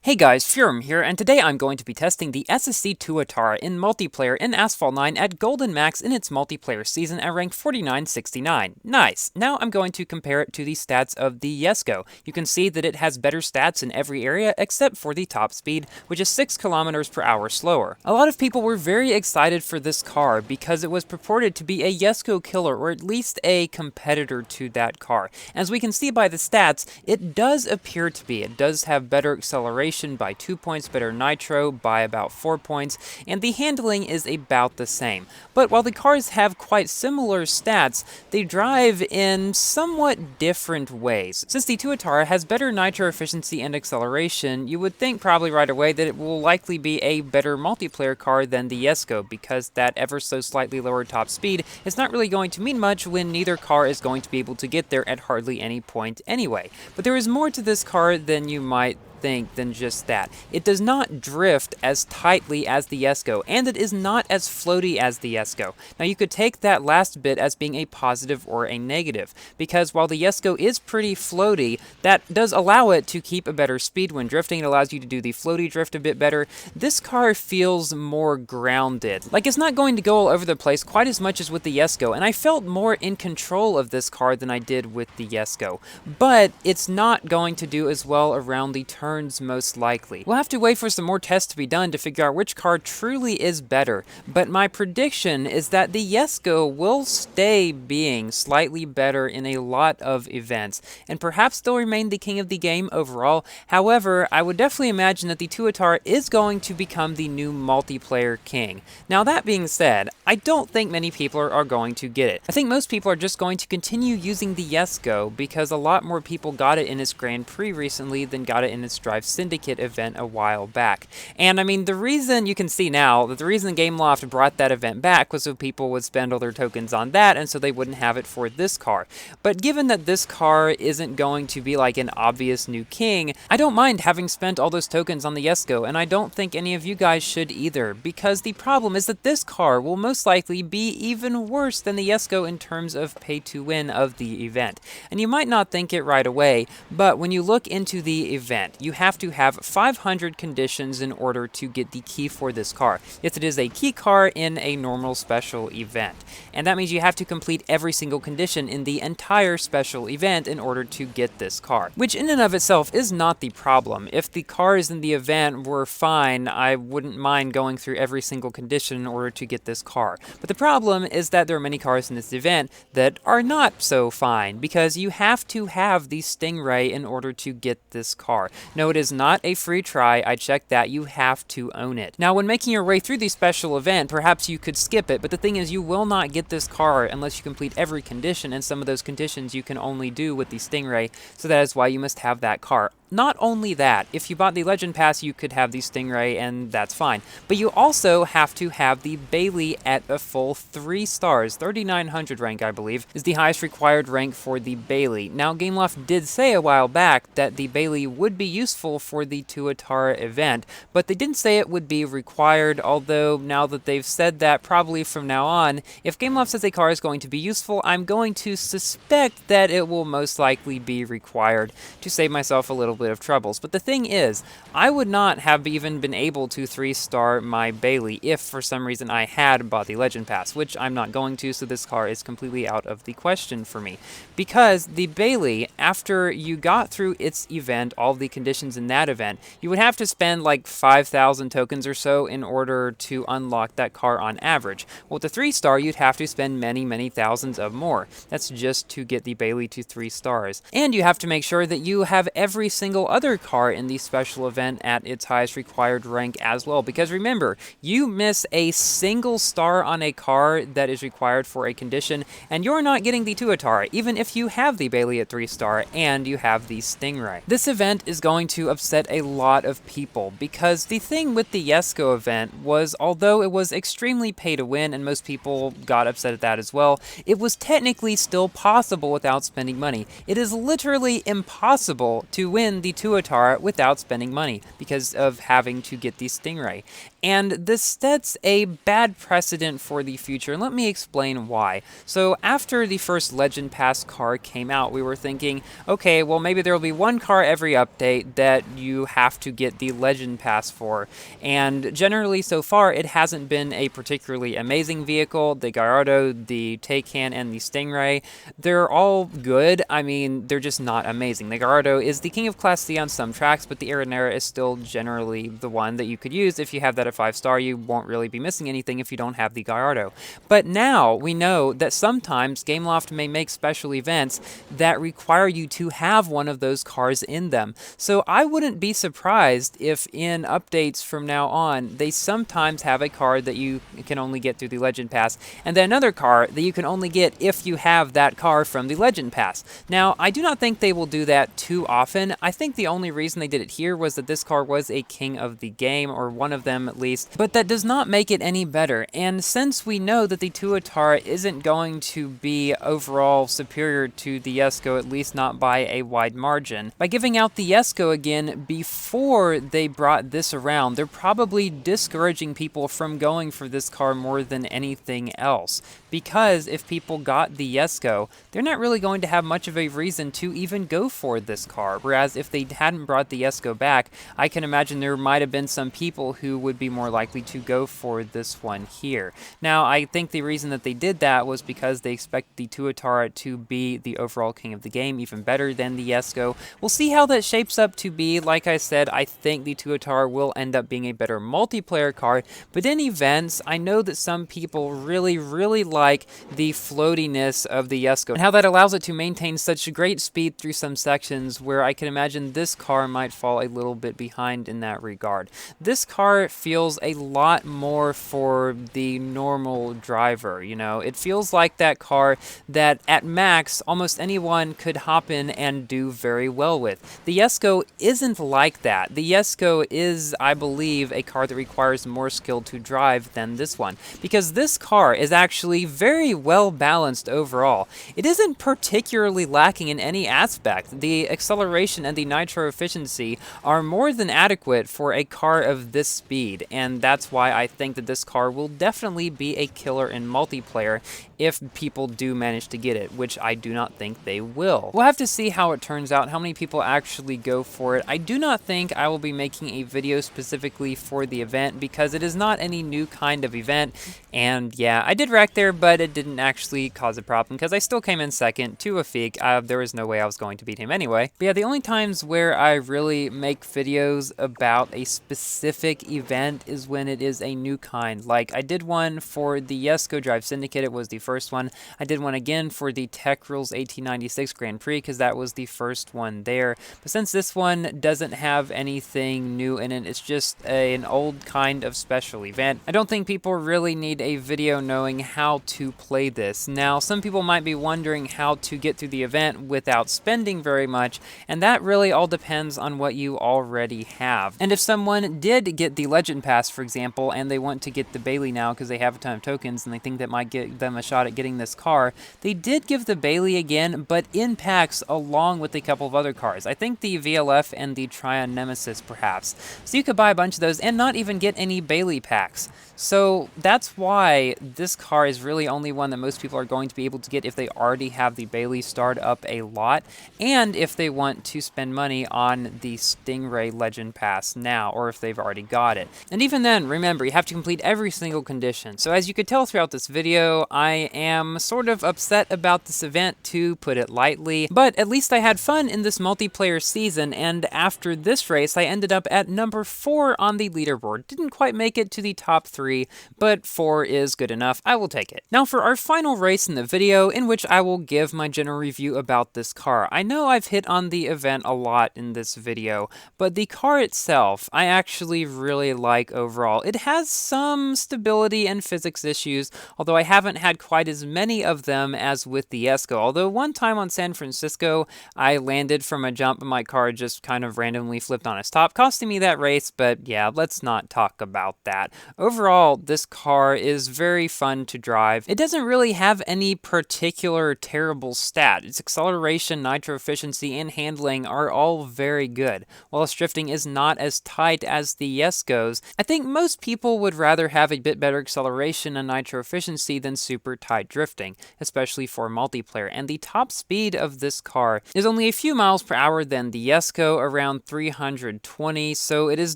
Hey guys, Furum here, and today I'm going to be testing the SSC Tuatara in multiplayer in Asphalt 9 at Golden Max in its multiplayer season at rank 4969. Nice! Now I'm going to compare it to the stats of the JESKO. You can see that it has better stats in every area except for the top speed, which is 6 kilometers per hour slower. A lot of people were very excited for this car because it was purported to be a JESKO killer, or at least a competitor to that car. As we can see by the stats, it does appear to be. It does have better acceleration by 2 points, better nitro by about 4 points, and the handling is about the same. But while the cars have quite similar stats, they drive in somewhat different ways. Since the Tuatara has better nitro efficiency and acceleration, you would think probably right away that it will likely be a better multiplayer car than the JESKO, because that ever so slightly lower top speed is not really going to mean much when neither car is going to be able to get there at hardly any point anyway. But there is more to this car than you might think than just that. It does not drift as tightly as the JESKO, and it is not as floaty as the JESKO. Now you could take that last bit as being a positive or a negative, because while the JESKO is pretty floaty, that does allow it to keep a better speed when drifting. It allows you to do the floaty drift a bit better. This car feels more grounded. Like, it's not going to go all over the place quite as much as with the JESKO, and I felt more in control of this car than I did with the JESKO. But it's not going to do as well around the turn most likely. We'll have to wait for some more tests to be done to figure out which car truly is better, but my prediction is that the JESKO will stay being slightly better in a lot of events, and perhaps still remain the king of the game overall. However, I would definitely imagine that the Tuatara is going to become the new multiplayer king. Now that being said, I don't think many people are going to get it. I think most people are just going to continue using the JESKO because a lot more people got it in its Grand Prix recently than got it in its Drive Syndicate event a while back. And I mean, the reason you can see now that the reason Gameloft brought that event back was so people would spend all their tokens on that, and so they wouldn't have it for this car. But given that this car isn't going to be like an obvious new king, I don't mind having spent all those tokens on the JESKO, and I don't think any of you guys should either, because the problem is that this car will most likely be even worse than the JESKO in terms of pay-to-win of the event. And you might not think it right away, but when you look into the event, you have to have 500 conditions in order to get the key for this car. Yes, it is a key car in a normal special event. And that means you have to complete every single condition in the entire special event in order to get this car. Which in and of itself is not the problem. If the cars in the event were fine, I wouldn't mind going through every single condition in order to get this car. But the problem is that there are many cars in this event that are not so fine, because you have to have the Stingray in order to get this car. No, it is not a free try. I checked that. You have to own it. Now, when making your way through the special event, perhaps you could skip it, but the thing is, you will not get this car unless you complete every condition, and some of those conditions you can only do with the Stingray, so that is why you must have that car. Not only that, if you bought the Legend Pass, you could have the Stingray, and that's fine. But you also have to have the Bailey at a full 3 stars. 3900 rank, I believe, is the highest required rank for the Bailey. Now, Gameloft did say a while back that the Bailey would be useful for the Tuatara event, but they didn't say it would be required, although now that they've said that, probably from now on, if Gameloft says a car is going to be useful, I'm going to suspect that it will most likely be required to save myself a little bit of troubles. But the thing is, I would not have even been able to 3-star my Bailey if for some reason I had bought the Legend Pass, which I'm not going to, so this car is completely out of the question for me. Because the Bailey, after you got through its event, all the conditions in that event, you would have to spend like 5,000 tokens or so in order to unlock that car on average. Well, with the 3-star, you'd have to spend many thousands of more. That's just to get the Bailey to 3 stars. And you have to make sure that you have every single other car in the special event at its highest required rank as well, because remember, you miss a single star on a car that is required for a condition, and you're not getting the Tuatara, even if you have the Bailey at 3-star and you have the Stingray. This event is going to upset a lot of people, because the thing with the JESKO event was, although it was extremely pay to win, and most people got upset at that as well, it was technically still possible without spending money. It is literally impossible to win win the Tuatara without spending money because of having to get the Stingray. And this sets a bad precedent for the future, and let me explain why. So after the first Legend Pass car came out, we were thinking, okay, well maybe there will be one car every update that you have to get the Legend Pass for. And generally so far, it hasn't been a particularly amazing vehicle. The Gallardo, the Taycan, and the Stingray, they're all good. I mean, they're just not amazing. The Gallardo is the king of Class C on some tracks, but the Aranera is still generally the one that you could use. If you have that at 5-star, you won't really be missing anything if you don't have the Gallardo. But now we know that sometimes Gameloft may make special events that require you to have one of those cars in them. So I wouldn't be surprised if in updates from now on, they sometimes have a car that you can only get through the Legend Pass, and then another car that you can only get if you have that car from the Legend Pass. Now, I do not think they will do that too often. I think the only reason they did it here was that this car was a king of the game, or one of them at least, but that does not make it any better. And since we know that the Tuatara isn't going to be overall superior to the JESKO, at least not by a wide margin, by giving out the JESKO again before they brought this around, they're probably discouraging people from going for this car more than anything else. Because if people got the JESKO, they're not really going to have much of a reason to even go for this car. Whereas if they hadn't brought the JESKO back, I can imagine there might have been some people who would be more likely to go for this one here. Now, I think the reason that they did that was because they expect the Tuatara to be the overall king of the game, even better than the JESKO. We'll see how that shapes up to be. Like I said, I think the Tuatara will end up being a better multiplayer car, but in events, I know that some people really like the floatiness of the JESKO and how that allows it to maintain such great speed through some sections, where I can imagine this car might fall a little bit behind in that regard. This car feels a lot more for the normal driver, you know? It feels like that car that at max almost anyone could hop in and do very well with. The JESKO isn't like that. The JESKO is, I believe, a car that requires more skill to drive than this one, because this car is actually very well balanced overall. It isn't particularly lacking in any aspect. The acceleration and the nitro efficiency are more than adequate for a car of this speed, and that's why I think that this car will definitely be a killer in multiplayer if people do manage to get it, which I do not think they will. We'll have to see how it turns out, how many people actually go for it. I do not think I will be making a video specifically for the event because it is not any new kind of event, and yeah, I did wreck there, but it didn't actually cause a problem because I still came in second to a Feek. There was no way I was going to beat him anyway. But yeah, the only times where I really make videos about a specific event is when it is a new kind. Like I did one for the JESKO Drive Syndicate, it was the first one. I did one again for the Tech Rules 1896 Grand Prix because that was the first one there. But since this one doesn't have anything new in it, it's just an old kind of special event, I don't think people really need a video knowing how to play this. Now, some people might be wondering how to get through the event without spending very much, and that really all depends on what you already have. And if someone did get the Legend Pass, for example, and they want to get the Bailey now because they have a ton of tokens and they think that might get them a shot at getting this car, they did give the Bailey again, but in packs along with a couple of other cars. I think the VLF and the Trion Nemesis, perhaps. So you could buy a bunch of those and not even get any Bailey packs. So that's why this car is really only one that most people are going to be able to get if they already have the Bailey starred up a lot, and if they want to spend money on the Stingray Legend Pass now, or if they've already got it. And even then, remember, you have to complete every single condition. So as you could tell throughout this video, I am sort of upset about this event, to put it lightly, but at least I had fun in this multiplayer season, and after this race, I ended up at number 4 on the leaderboard. Didn't quite make it to the top 3, but 4 is good enough. I will take it. Now for our final race in the video, in which I will give my general review about this car. I know I've hit on the event a lot in this video, but the car itself, I actually really like overall. It has some stability and physics issues, although I haven't had quite as many of them as with the JESKO. Although one time on San Francisco, I landed from a jump and my car just kind of randomly flipped on its top, costing me that race, but yeah, let's not talk about that. Overall, this car is very fun to drive. 5, it doesn't really have any particular terrible stat. Its acceleration, nitro efficiency, and handling are all very good. While its drifting is not as tight as the JESKO'S, I think most people would rather have a bit better acceleration and nitro efficiency than super tight drifting, especially for multiplayer. And the top speed of this car is only a few miles per hour than the JESKO, around 320, so it is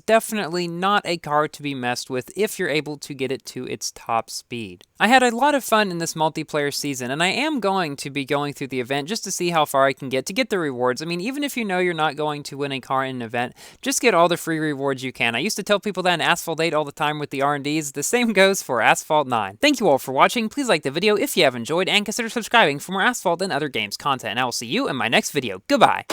definitely not a car to be messed with if you're able to get it to its top speed. I had a lot of fun in this multiplayer season, and I am going to be going through the event just to see how far I can get to get the rewards. I mean, even if you know you're not going to win a car in an event, just get all the free rewards you can. I used to tell people that in Asphalt 8 all the time with the R&Ds. The same goes for Asphalt 9. Thank you all for watching. Please like the video if you have enjoyed, and consider subscribing for more Asphalt and other games content. And I will see you in my next video. Goodbye!